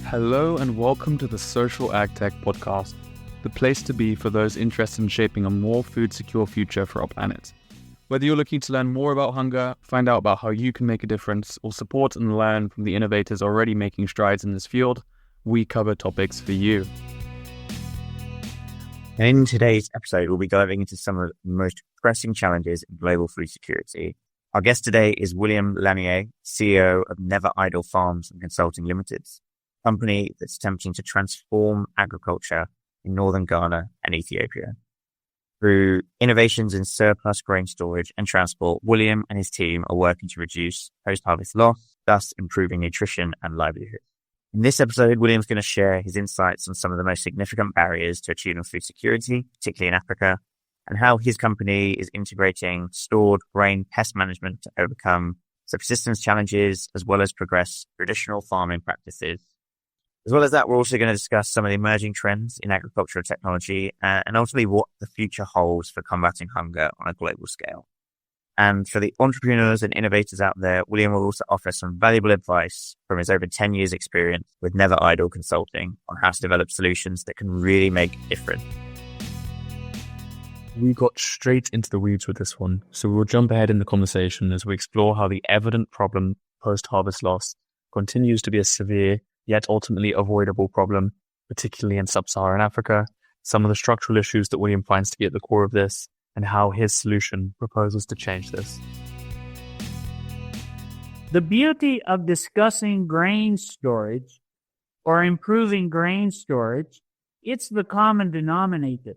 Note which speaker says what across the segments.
Speaker 1: Hello and welcome to the Social AgTech Podcast, the place to be for those interested in shaping a more food-secure future for our planet. Whether you're looking to learn more about hunger, find out about how you can make a difference, or support and learn from the innovators already making strides in this field, we cover topics for you.
Speaker 2: In today's episode, we'll be diving into some of the most pressing challenges in global food security. Our guest today is William Lanier, CEO of NeverIdle Farms and Consulting Limited, a company that's attempting to transform agriculture in northern Ghana and Ethiopia. Through innovations in surplus grain storage and transport, William and his team are working to reduce post-harvest loss, thus improving nutrition and livelihood. In this episode, William's going to share his insights on some of the most significant barriers to achieving food security, particularly in Africa, and how his company is integrating stored grain pest management to overcome subsistence challenges, as well as progress traditional farming practices. As well as that, we're also going to discuss some of the emerging trends in agricultural technology and ultimately what the future holds for combating hunger on a global scale. And for the entrepreneurs and innovators out there, William will also offer some valuable advice from his over 10 years experience with NeverIdle Consulting on how to develop solutions that can really make a difference.
Speaker 1: We got straight into the weeds with this one, so we'll jump ahead in the conversation as we explore how the evident problem post-harvest loss continues to be a severe yet ultimately avoidable problem, particularly in sub-Saharan Africa, some of the structural issues that William finds to be at the core of this, and how his solution proposes to change this.
Speaker 3: The beauty of discussing grain storage or improving grain storage, it's the common denominator.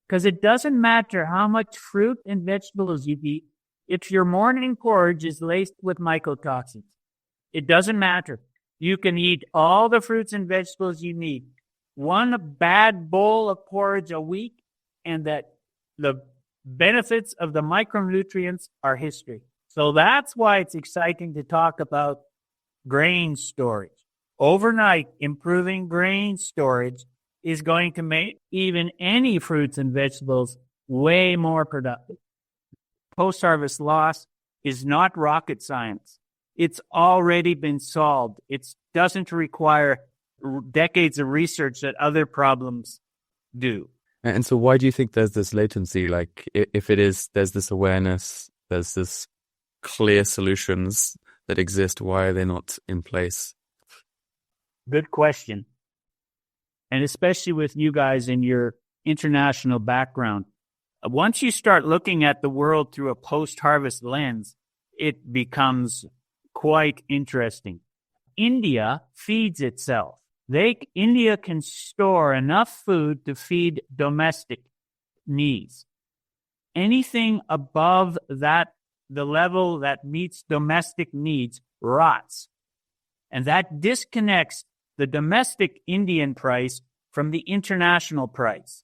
Speaker 3: Because it doesn't matter how much fruit and vegetables you eat if your morning porridge is laced with mycotoxins. It doesn't matter. You can eat all the fruits and vegetables you need. One bad bowl of porridge a week, and that the benefits of the micronutrients are history. So that's why it's exciting to talk about grain storage. Overnight, improving grain storage is going to make even any fruits and vegetables way more productive. Post-harvest loss is not rocket science. It's already been solved. It doesn't require decades of research that other problems do.
Speaker 1: And so why do you think there's this latency? Like, if it is, there's this awareness, there's this clear solutions that exist, why are they not in place?
Speaker 3: Good question. And especially with you guys in your international background. Once you start looking at the world through a post-harvest lens, it becomes quite interesting. India feeds itself. India can store enough food to feed domestic needs. Anything above that, the level that meets domestic needs, rots. And that disconnects the domestic Indian price from the international price.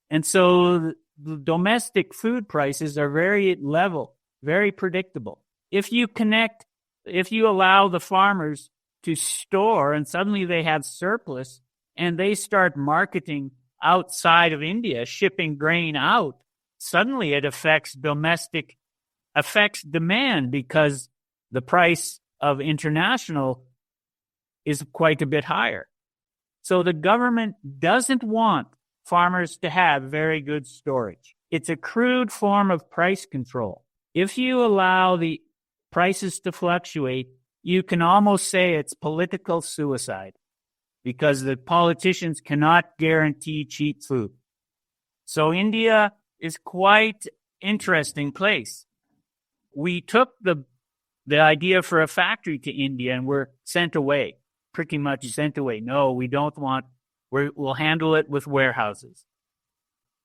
Speaker 3: And so the domestic food prices are very level, very predictable. If you allow the farmers to store and suddenly they have surplus and they start marketing outside of India, shipping grain out, suddenly it affects demand because the price of international is quite a bit higher. So the government doesn't want farmers to have very good storage. It's a crude form of price control. If you allow the prices to fluctuate, you can almost say it's political suicide because the politicians cannot guarantee cheap food. So India is quite interesting place. We took the idea for a factory to India and we're pretty much sent away. No, we don't want, we'll handle it with warehouses.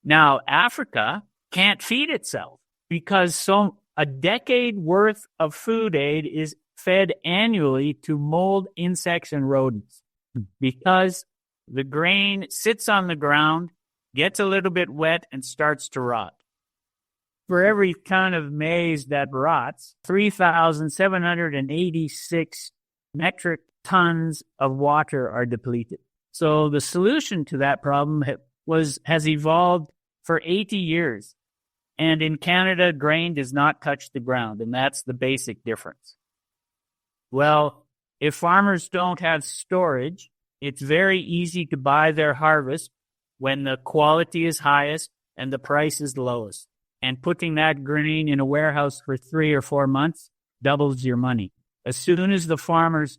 Speaker 3: Now, Africa can't feed itself because a decade worth of food aid is fed annually to mold, insects, and rodents because the grain sits on the ground, gets a little bit wet, and starts to rot. For every ton of maize that rots, 3,786 metric tons of water are depleted. So the solution to that problem has evolved for 80 years. And in Canada, grain does not touch the ground, and that's the basic difference. Well, If farmers don't have storage, it's very easy to buy their harvest when the quality is highest and the price is lowest. And putting that grain in a warehouse for 3 or 4 months doubles your money. As soon as the farmers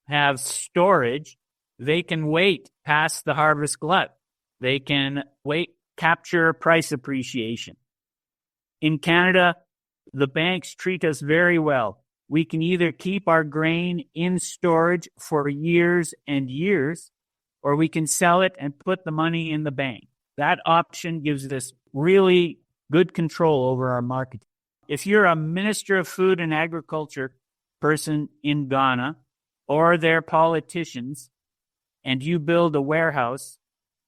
Speaker 3: have storage, they can wait past the harvest glut. They can capture price appreciation. In Canada, the banks treat us very well. We can either keep our grain in storage for years and years, or we can sell it and put the money in the bank. That option gives us really good control over our market. If you're a Minister of Food and Agriculture person in Ghana or their politicians, and you build a warehouse,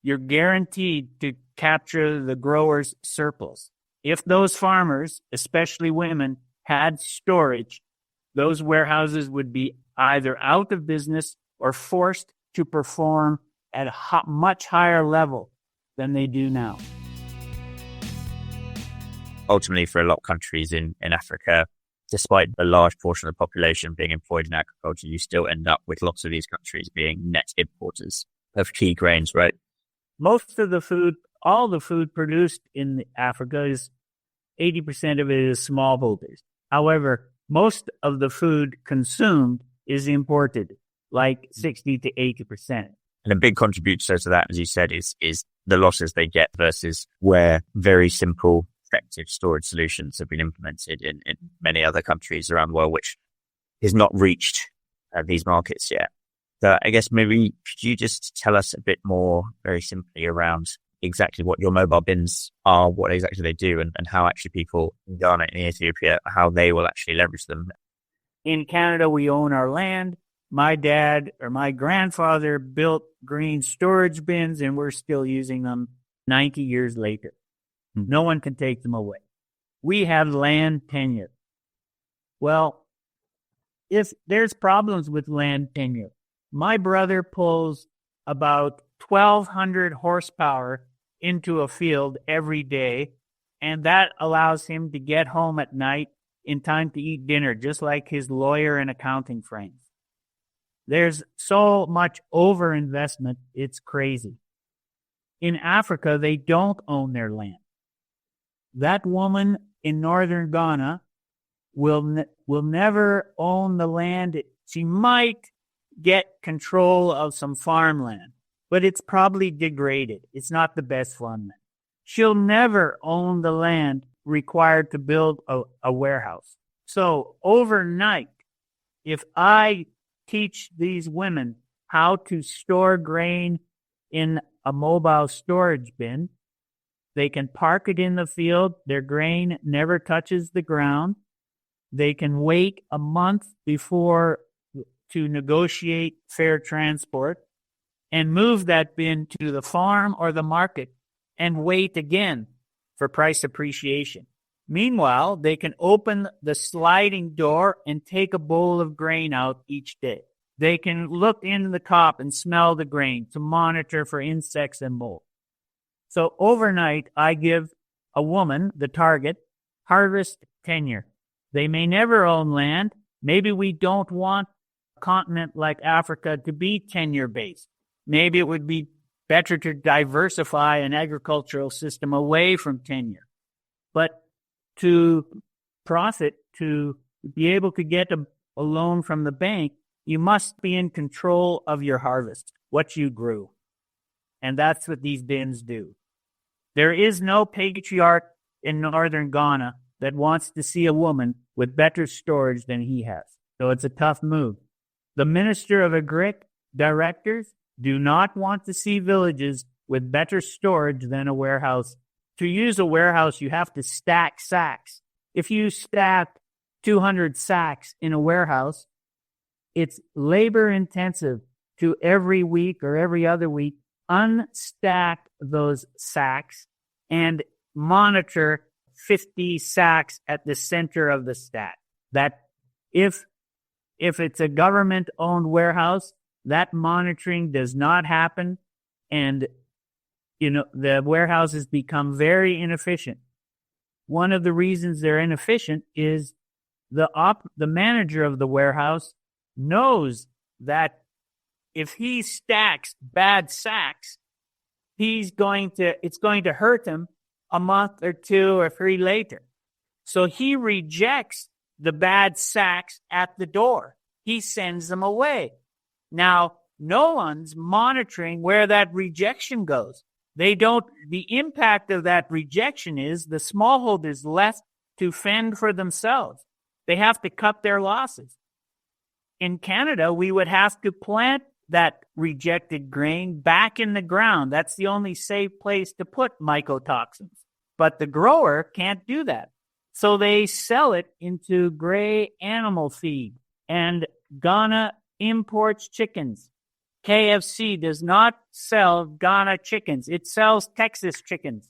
Speaker 3: you're guaranteed to capture the grower's surplus. If those farmers, especially women, had storage, those warehouses would be either out of business or forced to perform at a much higher level than they do now.
Speaker 2: Ultimately, for a lot of countries in Africa, despite a large portion of the population being employed in agriculture, you still end up with lots of these countries being net importers of key grains, right?
Speaker 3: Most of the food, all the food produced in Africa is 80% of it is smallholders. However, most of the food consumed is imported, like 60 to 80%.
Speaker 2: And a big contributor to that, as you said, is the losses they get versus where very simple, effective storage solutions have been implemented in many other countries around the world, which has not reached these markets yet. So I guess maybe could you just tell us a bit more very simply around exactly what your mobile bins are, what exactly they do, and how actually people in Ghana and Ethiopia, how they will actually leverage them?
Speaker 3: In Canada, we own our land. My dad or my grandfather built green storage bins, and we're still using them 90 years later. No one can take them away. We have land tenure. Well, if there's problems with land tenure, my brother pulls about 1,200 horsepower into a field every day, and that allows him to get home at night in time to eat dinner, just like his lawyer and accounting friends. There's so much overinvestment, it's crazy. In Africa, they don't own their land. That woman in northern Ghana will never own the land. She might get control of some farmland, but it's probably degraded. It's not the best farmland. She'll never own the land required to build a warehouse. So overnight, if I teach these women how to store grain in a mobile storage bin, they can park it in the field. Their grain never touches the ground. They can wait a month before to negotiate fair transport and move that bin to the farm or the market and wait again for price appreciation. Meanwhile, they can open the sliding door and take a bowl of grain out each day. They can look in the cob and smell the grain to monitor for insects and mold. So overnight, I give a woman, the target, harvest tenure. They may never own land. Maybe we don't want a continent like Africa to be tenure-based. Maybe it would be better to diversify an agricultural system away from tenure. But to profit, to be able to get a loan from the bank, you must be in control of your harvest, what you grew. And that's what these bins do. There is no patriarch in northern Ghana that wants to see a woman with better storage than he has. So it's a tough move. The Minister of Agric directors do not want to see villages with better storage than a warehouse. To use a warehouse, you have to stack sacks. If you stack 200 sacks in a warehouse, it's labor intensive to every week or every other week unstack those sacks and monitor 50 sacks at the center of the stack. That if it's a government-owned warehouse, that monitoring does not happen, and the warehouses become very inefficient. One of the reasons they're inefficient is the manager of the warehouse knows that if he stacks bad sacks, it's going to hurt him a month or 2 or 3 later. So he rejects the bad sacks at the door. He sends them away. Now, no one's monitoring where that rejection goes. The impact of that rejection is the smallholders left to fend for themselves. They have to cut their losses. In Canada, we would have to plant that rejected grain back in the ground. That's the only safe place to put mycotoxins. But the grower can't do that. So they sell it into gray animal feed. And Ghana imports chickens. KFC does not sell Ghana chickens. It sells Texas chickens.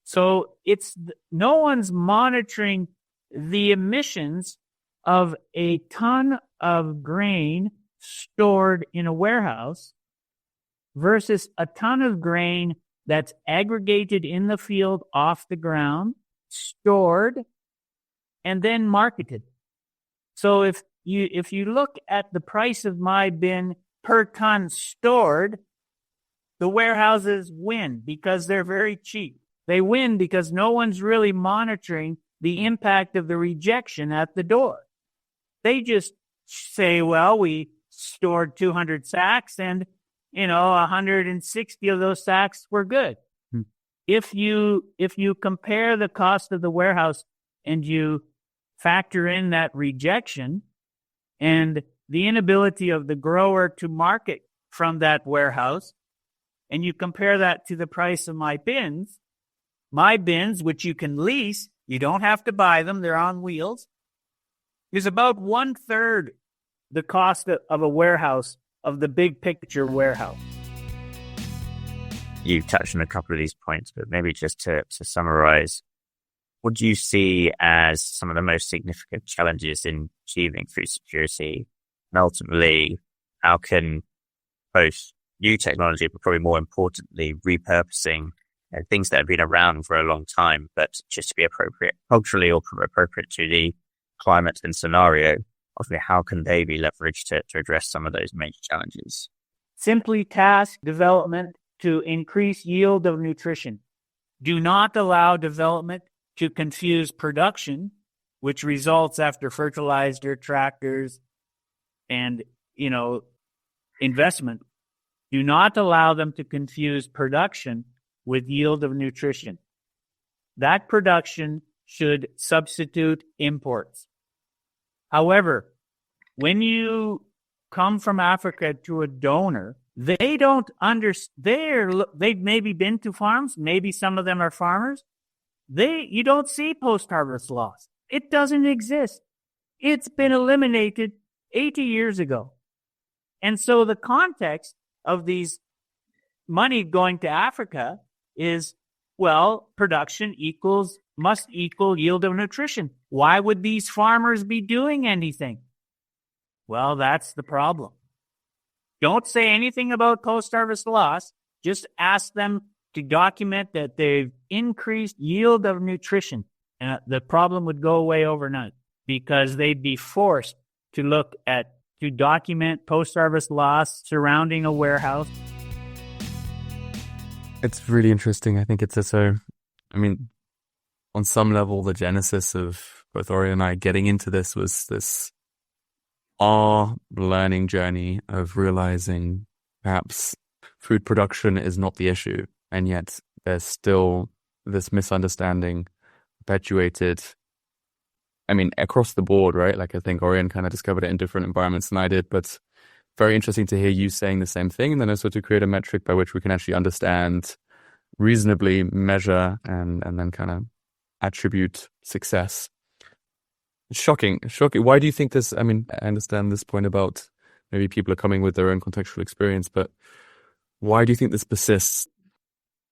Speaker 3: So no one's monitoring the emissions of a ton of grain stored in a warehouse versus a ton of grain that's aggregated in the field off the ground, stored, and then marketed. So if you look at the price of my bin per ton stored, the warehouses win because they're very cheap. They win because no one's really monitoring the impact of the rejection at the door. They just say, well, we stored 200 sacks and, 160 of those sacks were good. If you compare the cost of the warehouse and you factor in that rejection and the inability of the grower to market from that warehouse, and you compare that to the price of my bins, which you can lease, you don't have to buy them, they're on wheels, is about 1/3 the cost of a warehouse, of the big picture warehouse.
Speaker 2: You touched on a couple of these points, but maybe just to summarize, what do you see as some of the most significant challenges in achieving food security? And ultimately, how can both new technology, but probably more importantly, repurposing things that have been around for a long time, but just to be appropriate culturally or appropriate to the climate and scenario, ultimately, how can they be leveraged to address some of those major challenges?
Speaker 3: Simply task development to increase yield of nutrition. Do not allow development to confuse production, which results after fertilizer, tractors, and, investment. Do not allow them to confuse production with yield of nutrition. That production should substitute imports. However, when you come from Africa to a donor, they don't understand. They've maybe been to farms. Maybe some of them are farmers. You don't see post-harvest loss. It doesn't exist. It's been eliminated 80 years ago. And so the context of these money going to Africa is, well, production must equal yield of nutrition. Why would these farmers be doing anything? Well, that's the problem. Don't say anything about post-harvest loss. Just ask them to document that they've increased yield of nutrition. And the problem would go away overnight because they'd be forced to document post-harvest loss surrounding a warehouse.
Speaker 1: It's really interesting. I think it's on some level, the genesis of both Ori and I getting into this was our learning journey of realizing perhaps food production is not the issue. And yet there's still this misunderstanding perpetuated, across the board, right? Like I think Orion kind of discovered it in different environments than I did, but very interesting to hear you saying the same thing. And then also to create a metric by which we can actually understand, reasonably measure, and then kind of attribute success. Shocking. Why do you think this? I understand this point about maybe people are coming with their own contextual experience, but why do you think this persists?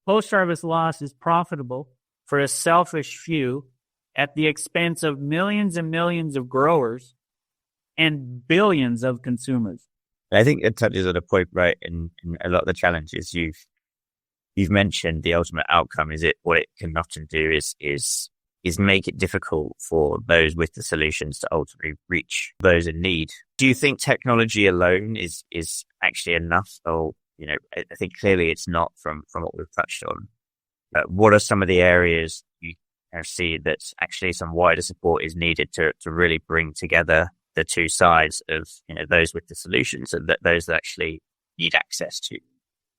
Speaker 3: Post-harvest loss is profitable for a selfish few at the expense of millions and millions of growers and billions of consumers.
Speaker 2: I think it touches on a point, right? In a lot of the challenges you've mentioned, the ultimate outcome what it can often do is make it difficult for those with the solutions to ultimately reach those in need Do you think technology alone is actually enough? Or, I think clearly it's not from what we've touched on. But what are some of the areas you see that actually some wider support is needed to really bring together the two sides of, those with the solutions and those that actually need access to?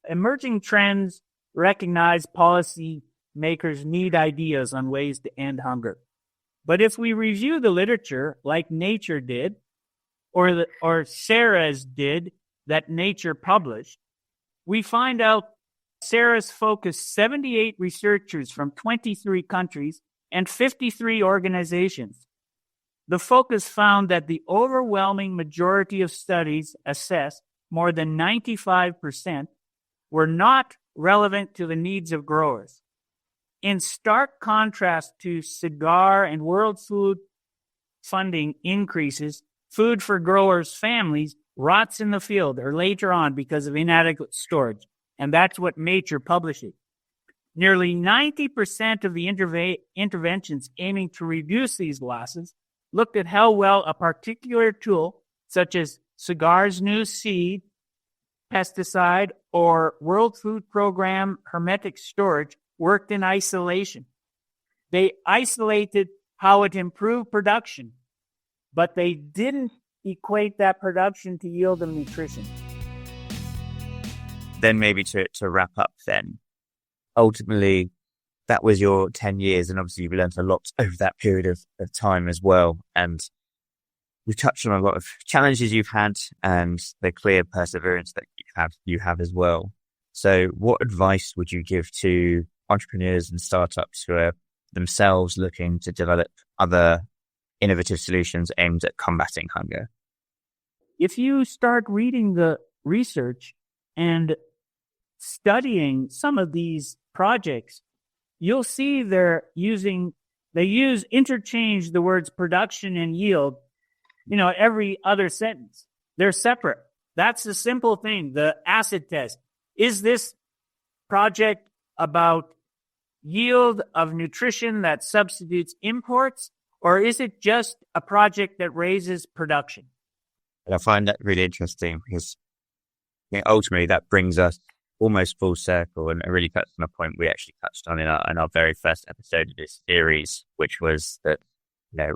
Speaker 3: Emerging trends recognize policy makers need ideas on ways to end hunger. But if we review the literature like Nature did, or Sarah's did that Nature published, we find out Sarah's focused 78 researchers from 23 countries and 53 organizations. The focus found that the overwhelming majority of studies assessed, more than 95%, were not relevant to the needs of growers. In stark contrast to cigar and World Food funding increases, food for growers' families rots in the field or later on because of inadequate storage. And that's what Nature publishes. Nearly 90% of the interventions aiming to reduce these losses looked at how well a particular tool, such as cigar's new seed, pesticide, or World Food Program hermetic storage, worked in isolation. They isolated how it improved production, but they didn't equate that production to yield and nutrition.
Speaker 2: Then maybe to wrap up then, ultimately, that was your 10 years, and obviously you've learned a lot over that period of time as well. And we've touched on a lot of challenges you've had and the clear perseverance that you have as well. So what advice would you give to entrepreneurs and startups who are themselves looking to develop other innovative solutions aimed at combating hunger?
Speaker 3: If you start reading the research and studying some of these projects, you'll see they interchange the words production and yield, every other sentence. They're separate. That's the simple thing. The acid test. Is this project about yield of nutrition that substitutes imports, or is it just a project that raises production?
Speaker 2: And I find that really interesting because ultimately that brings us almost full circle and really touched on a point we actually touched on in our very first episode of this series, which was that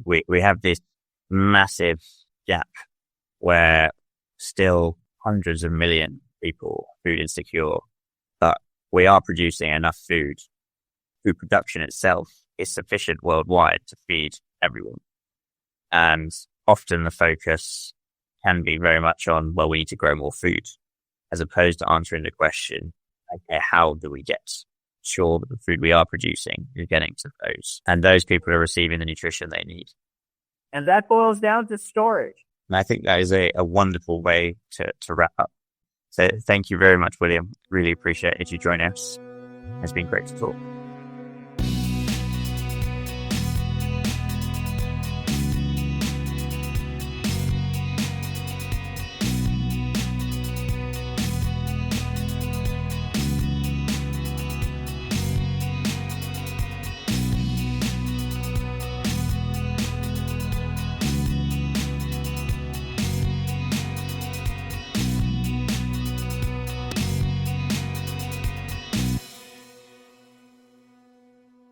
Speaker 2: we have this massive gap where still hundreds of million people food insecure, but we are producing enough food. Food production itself is sufficient worldwide to feed everyone. And often the focus can be very much on, well, we need to grow more food, as opposed to answering the question, okay, how do we get sure that the food we are producing is getting to those, and those people are receiving the nutrition they need?
Speaker 3: And that boils down to storage.
Speaker 2: And I think that is a wonderful way to wrap up. So thank you very much, William. Really appreciate it you joining us. It's been great to talk.